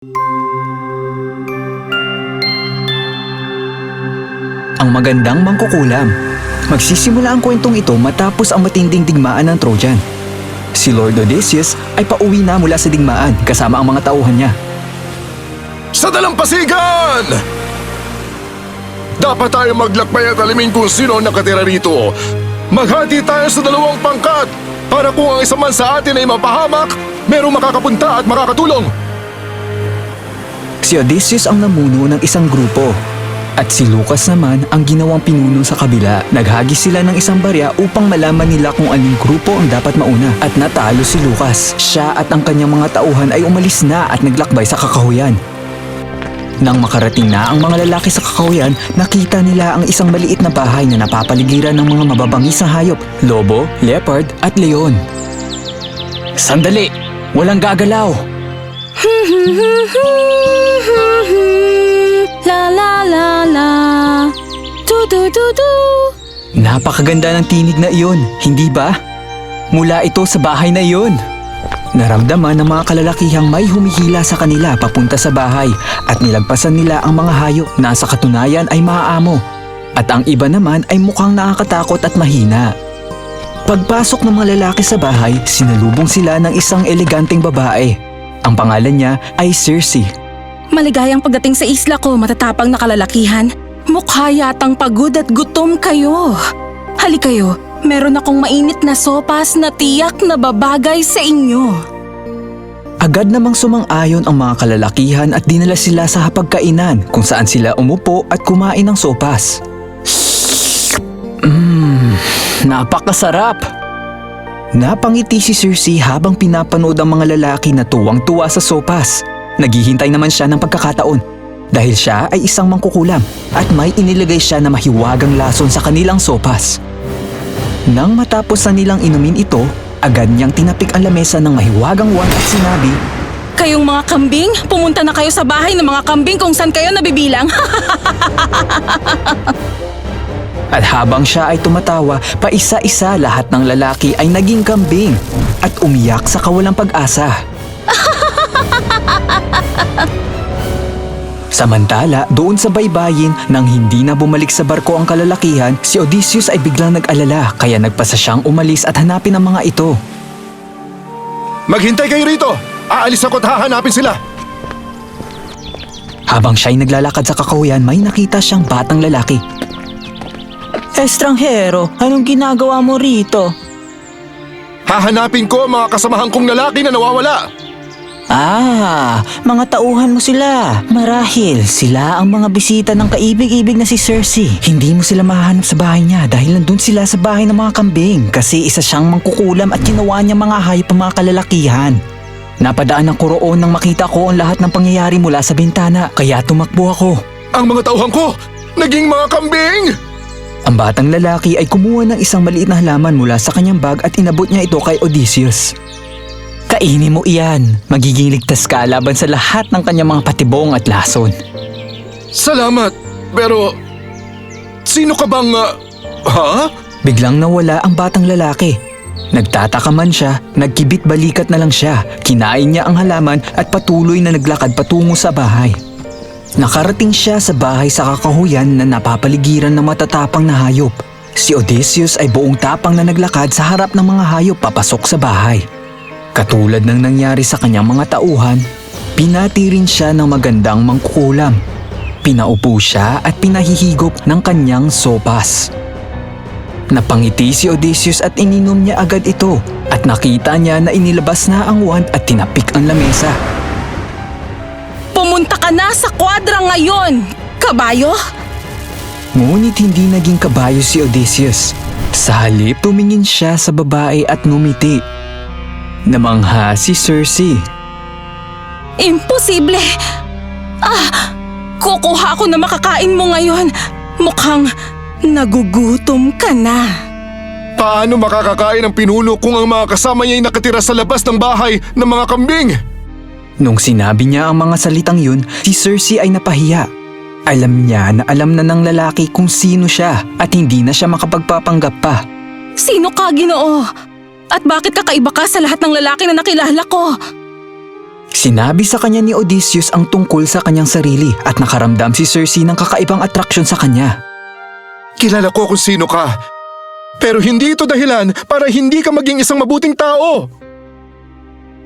Ang magandang mangkukulam. Magsisimula ang kwentong ito matapos ang matinding digmaan ng Trojan. Si Lord Odysseus ay pauwi na mula sa digmaan kasama ang mga tauhan niya. Sa dalampasigan! Dapat tayo maglakbay at alamin kung sino ang nakatira rito. Maghati tayo sa dalawang pangkat para kung ang isa man sa atin ay mapahamak, merong makakapunta at makakatulong. Si Odysseus ang namuno ng isang grupo. At si Lucas naman ang ginawang pinuno sa kabila. Naghagis sila ng isang barya upang malaman nila kung aling grupo ang dapat mauna. At natalo si Lucas. Siya at ang kanyang mga tauhan ay umalis na at naglakbay sa kakahuyan. Nang makarating na ang mga lalaki sa kakahuyan, nakita nila ang isang maliit na bahay na napapaligiran ng mga mababangis na hayop. Lobo, leopard at leon. Sandali! Walang gagalaw! La la la la, tu tu tu tu. Napakaganda ng tinig na iyon, hindi ba? Mula ito sa bahay na iyon. Naramdaman ng mga kalalakihang may humihila sa kanila papunta sa bahay at nilagpasan nila ang mga hayop na sa katunayan ay maaamo. At ang iba naman ay mukhang nakakatakot at mahina. Pagpasok ng mga lalaki sa bahay, sinalubong sila ng isang eleganteng babae. Ang pangalan niya ay Circe. Maligayang pagdating sa isla ko, matatapang na kalalakihan. Mukha yatang pagod at gutom kayo. Hali kayo, meron akong mainit na sopas na tiyak na babagay sa inyo. Agad namang sumang-ayon ang mga kalalakihan at dinala sila sa hapagkainan kung saan sila umupo at kumain ng sopas. Napakasarap! Napangiti si Circe habang pinapanood ang mga lalaki na tuwang-tuwa sa sopas. Naghihintay naman siya ng pagkakataon dahil siya ay isang mangkukulam at may inilagay siya na mahiwagang lason sa kanilang sopas. Nang matapos na nilang inumin ito, agad niyang tinapik ang lamesa ng mahiwagang wand at sinabi, Kayong mga kambing, pumunta na kayo sa bahay ng mga kambing kung saan kayo nabibilang. At habang siya ay tumatawa, paisa-isa lahat ng lalaki ay naging kambing at umiyak sa kawalang pag-asa. Samantala, doon sa baybayin, nang hindi na bumalik sa barko ang kalalakihan, si Odysseus ay biglang nag-alala kaya nagpasa siyang umalis at hanapin ang mga ito. Maghintay kayo rito! Aalis ako at hahanapin sila! Habang siya'y naglalakad sa kakahuyan, may nakita siyang batang lalaki. Estranghero, anong ginagawa mo rito? Hahanapin ko ang mga kasamahan kong lalaki na nawawala! Mga tauhan mo sila. Marahil sila ang mga bisita ng kaibig-ibig na si Circe. Hindi mo sila mahanap sa bahay niya dahil nandun sila sa bahay ng mga kambing kasi isa siyang mangkukulam at ginawa niya mga hayop ang mga kalalakihan. Napadaan ko roon nang makita ko ang lahat ng pangyayari mula sa bintana kaya tumakbo ako. Ang mga tauhan ko, naging mga kambing! Ang batang lalaki ay kumuha ng isang maliit na halaman mula sa kanyang bag at inabot niya ito kay Odysseus. Kainin mo iyan. Magiging ligtas ka laban sa lahat ng kanyang mga patibong at lason. Salamat, pero sino ka bang... ha? Biglang nawala ang batang lalaki. Nagtataka man siya, nagkibit-balikat na lang siya. Kinain niya ang halaman at patuloy na naglakad patungo sa bahay. Nakarating siya sa bahay sa kakahuyan na napapaligiran ng matatapang na hayop. Si Odysseus ay buong tapang na naglakad sa harap ng mga hayop papasok sa bahay. Katulad ng nangyari sa kanyang mga tauhan, pinati rin siya ng magandang mangkukulam. Pinaupo siya at pinahihigop ng kanyang sopas. Napangiti si Odysseus at ininom niya agad ito at nakita niya na inilabas na ang wand at tinapik ang lamesa. Pumunta ka na sa kwadra ngayon, kabayo. Ngunit hindi naging kabayo si Odysseus. Sa halip, tumingin siya sa babae at ngumiti. Namangha si Circe. Imposible! Kukuha ako na makakain mo ngayon. Mukhang nagugutom ka na. Paano makakakain ang pinuno kung ang mga kasama niya ay nakatira sa labas ng bahay ng mga kambing? Nung sinabi niya ang mga salitang yun, si Circe ay napahiya. Alam niya na alam na ng lalaki kung sino siya at hindi na siya makapagpapanggap pa. Sino ka, Ginoo? At bakit kakaiba ka sa lahat ng lalaki na nakilala ko? Sinabi sa kanya ni Odysseus ang tungkol sa kanyang sarili at nakaramdam si Circe ng kakaibang atraksyon sa kanya. Kilala ko kung sino ka. Pero hindi ito dahilan para hindi ka maging isang mabuting tao.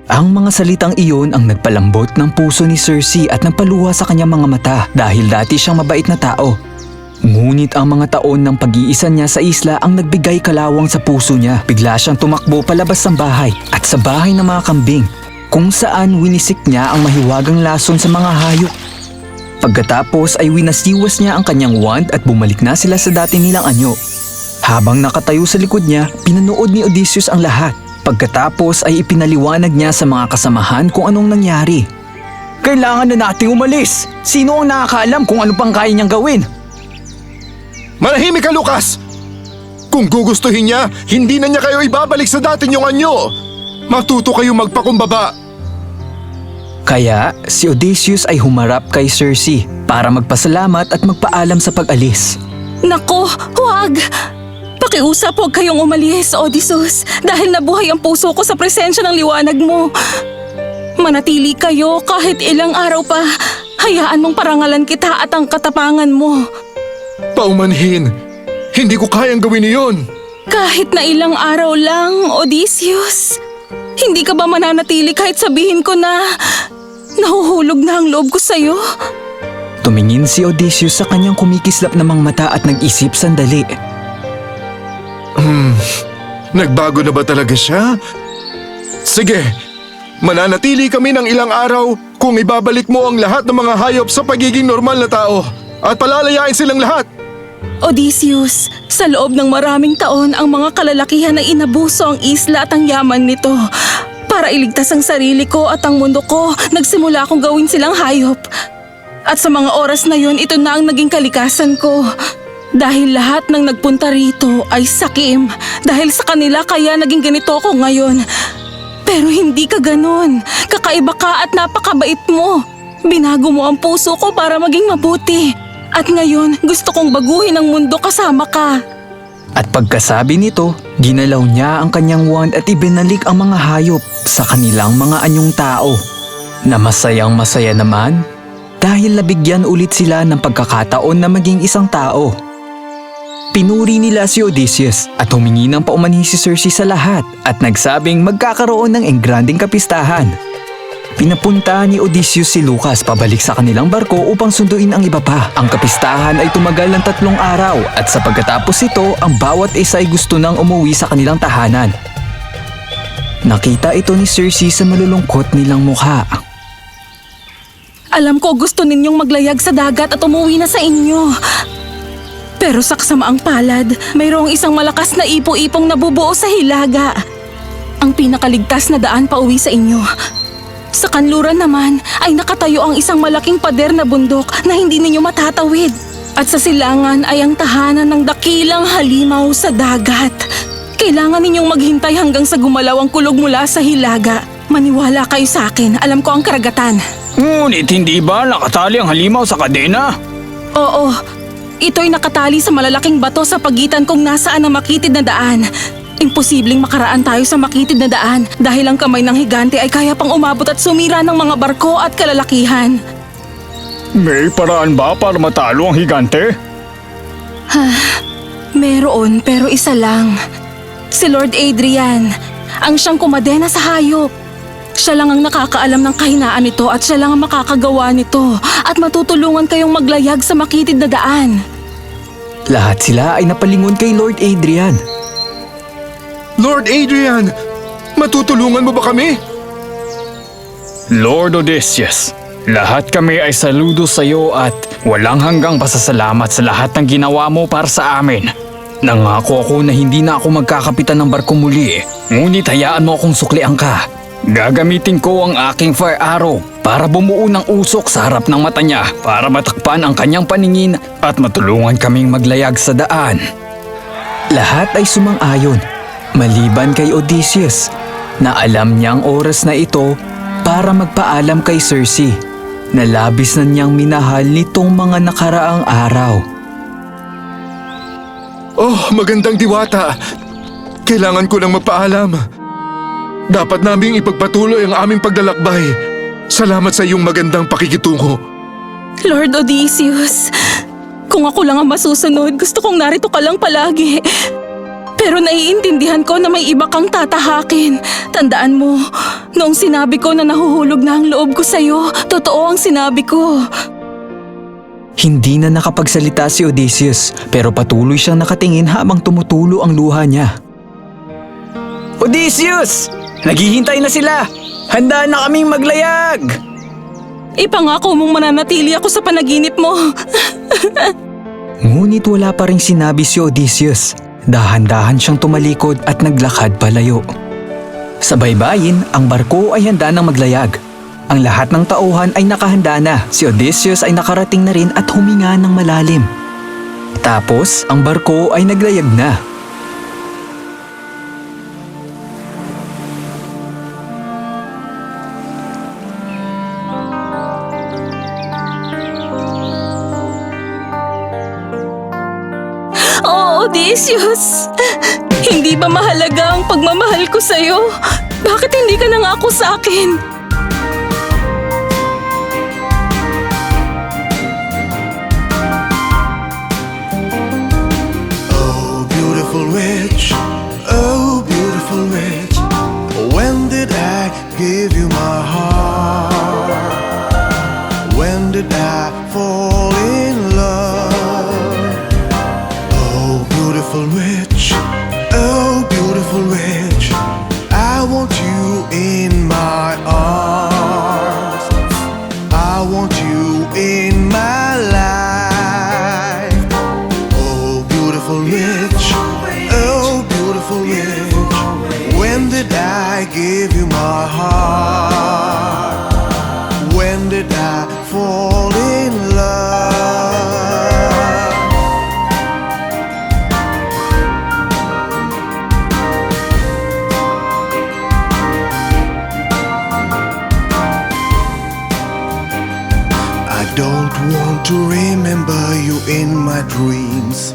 Ang mga salitang iyon ang nagpalambot ng puso ni Circe at nagpaluha sa kanyang mga mata dahil dati siyang mabait na tao. Ngunit ang mga taon ng pag-iisa niya sa isla ang nagbigay kalawang sa puso niya. Bigla siyang tumakbo palabas ng bahay at sa bahay ng mga kambing kung saan winisik niya ang mahiwagang lason sa mga hayop. Pagkatapos ay winasiwas niya ang kanyang wand at bumalik na sila sa dati nilang anyo. Habang nakatayo sa likod niya, pinanood ni Odysseus ang lahat. Pagkatapos ay ipinaliwanag niya sa mga kasamahan kung anong nangyari. Kailangan na nating umalis! Sino ang nakakaalam kung ano pang kaya niyang gawin? Manahimik ka, Lucas! Kung gugustuhin niya, hindi na niya kayo ibabalik sa dati niyong anyo. Matuto kayo magpakumbaba. Kaya si Odysseus ay humarap kay Circe para magpasalamat at magpaalam sa pag-alis. Nako, huwag! Pakiusap huwag kayong umalis, Odysseus, dahil nabuhay ang puso ko sa presensya ng liwanag mo. Manatili kayo kahit ilang araw pa. Hayaan mong parangalan kita at ang katapangan mo. Paumanhin, hindi ko kayang gawin iyon. Kahit na ilang araw lang, Odysseus. Hindi ka ba mananatili kahit sabihin ko na nahuhulog na ang loob ko sa'yo? Tumingin si Odysseus sa kanyang kumikislap na mga mata at nag-isip sandali. Nagbago na ba talaga siya? Sige, mananatili kami ng ilang araw kung ibabalik mo ang lahat ng mga hayop sa pagiging normal na tao at palalayain silang lahat. Odysseus, sa loob ng maraming taon ang mga kalalakihan ay inabuso ang isla at ang yaman nito. Para iligtas ang sarili ko at ang mundo ko, nagsimula akong gawin silang hayop. At sa mga oras na yun, ito na ang naging kalikasan ko. Dahil lahat ng nagpunta rito ay sakim. Dahil sa kanila kaya naging ganito ako ngayon. Pero hindi ka ganun. Kakaiba ka at napakabait mo. Binago mo ang puso ko para maging mabuti. At ngayon, gusto kong baguhin ang mundo kasama ka. At pagkasabi nito, ginalaw niya ang kanyang wand at ibinalik ang mga hayop sa kanilang mga anyong tao. Na masayang masaya naman dahil nabigyan ulit sila ng pagkakataon na maging isang tao. Pinuri nila si Odysseus at humingi ng paumanhin si Circe sa lahat at nagsabing magkakaroon ng engranding kapistahan. Pinapunta ni Odysseus si Lucas pabalik sa kanilang barko upang sunduin ang iba pa. Ang kapistahan ay tumagal ng 3 araw at sa pagkatapos ito, ang bawat isa ay gusto nang umuwi sa kanilang tahanan. Nakita ito ni Circe sa malulungkot nilang mukha. Alam ko gusto ninyong maglayag sa dagat at umuwi na sa inyo. Pero sa kasamaang palad, mayroong isang malakas na ipo-ipong nabubuo sa hilaga. Ang pinakaligtas na daan pa uwi sa inyo. Sa kanluran naman ay nakatayo ang isang malaking pader na bundok na hindi ninyo matatawid. At sa silangan ay ang tahanan ng dakilang halimaw sa dagat. Kailangan ninyong maghintay hanggang sa gumalaw ang kulog mula sa hilaga. Maniwala kayo sa akin, alam ko ang karagatan. Ngunit hindi ba nakatali ang halimaw sa kadena? Oo, ito'y nakatali sa malalaking bato sa pagitan kung nasaan ang makitid na daan. Imposibleng makaraan tayo sa makitid na daan dahil ang kamay ng higante ay kaya pang umabot at sumira ng mga barko at kalalakihan. May paraan ba para matalo ang higante? Meron pero isa lang. Si Lord Adrian, ang siyang kumadena sa hayop. Siya lang ang nakakaalam ng kahinaan nito at siya lang ang makakagawa nito at matutulungan kayong maglayag sa makitid na daan. Lahat sila ay napalingon kay Lord Adrian. Lord Adrian, matutulungan mo ba kami? Lord Odysseus, lahat kami ay saludo sa iyo at walang hanggang pasasalamat sa lahat ng ginawa mo para sa amin. Nangako ako na hindi na ako magkakapitan ng barko muli, ngunit hayaan mo akong suklian ka. Gagamitin ko ang aking fire arrow para bumuo ng usok sa harap ng mata niya para matakpan ang kanyang paningin at matulungan kaming maglayag sa daan. Lahat ay sumang-ayon, maliban kay Odysseus, na alam niyang oras na ito para magpaalam kay Circe, na labis na niyang minahal nitong mga nakaraang araw. Oh, magandang diwata. Kailangan ko nang magpaalam. Dapat naming ipagpatuloy ang aming paglalakbay. Salamat sa iyong magandang pakikitungo. Lord Odysseus, kung ako lang ang masusunod, gusto kong narito ka lang palagi. Pero naiintindihan ko na may iba kang tatahakin. Tandaan mo, noong sinabi ko na nahuhulog na ang loob ko sa'yo, totoo ang sinabi ko. Hindi na nakapagsalita si Odysseus pero patuloy siyang nakatingin habang tumutulo ang luha niya. Odysseus! Naghihintay na sila! Handa na kaming maglayag! Ipangako mong mananatili ako sa panaginip mo. Ngunit wala pa ring sinabi si Odysseus. Dahan-dahan siyang tumalikod at naglakad palayo. Sa baybayin, ang barko ay handa ng maglayag. Ang lahat ng tauhan ay nakahanda na. Si Odysseus ay nakarating na rin at huminga ng malalim. Tapos, ang barko ay naglayag na. Oh, Odysseus! Hindi ba mahalaga ang pagmamahal ko sa'yo? Bakit hindi ka nangako sa akin? Oh beautiful witch, when did I give you my heart? When did I fall in love? Oh beautiful witch, I want you in my arms. I want you in my life. Oh beautiful witch, when did I give you my heart? When did I fall in love? I don't want to remember you in my dreams.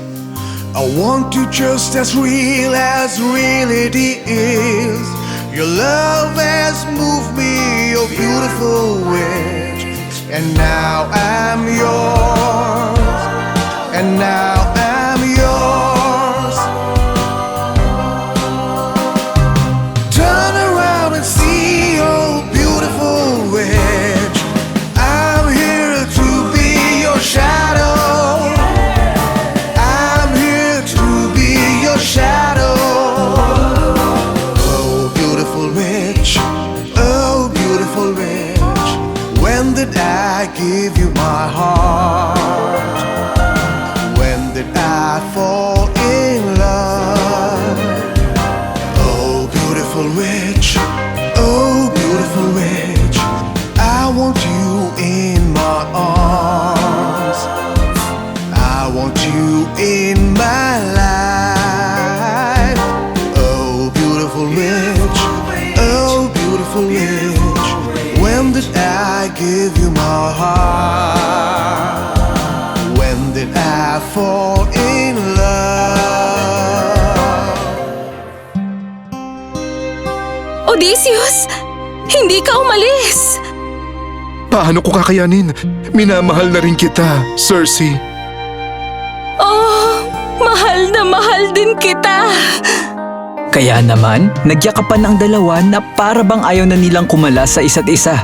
I want you just as real it is. Your love has moved me, oh beautiful witch. And now I'm yours. And now I'm yours. Turn around and see, oh beautiful witch. I'm here to be your shadow. Shadow. Oh beautiful witch, when did I give you my heart? When did I fall in love? Oh beautiful witch, I want you in my arms. I want you in my life. When did I give you my heart? When did I fall in love? Odysseus! Hindi ka umalis! Paano ko kakayanin? Minamahal na rin kita, Circe. Oh, mahal na mahal din kita! Kaya naman, nagyakapan ang dalawa na para bang ayaw na nilang kumala sa isa't isa.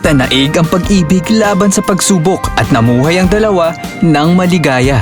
Tanaig ang pag-ibig laban sa pagsubok at namuhay ang dalawa ng maligaya.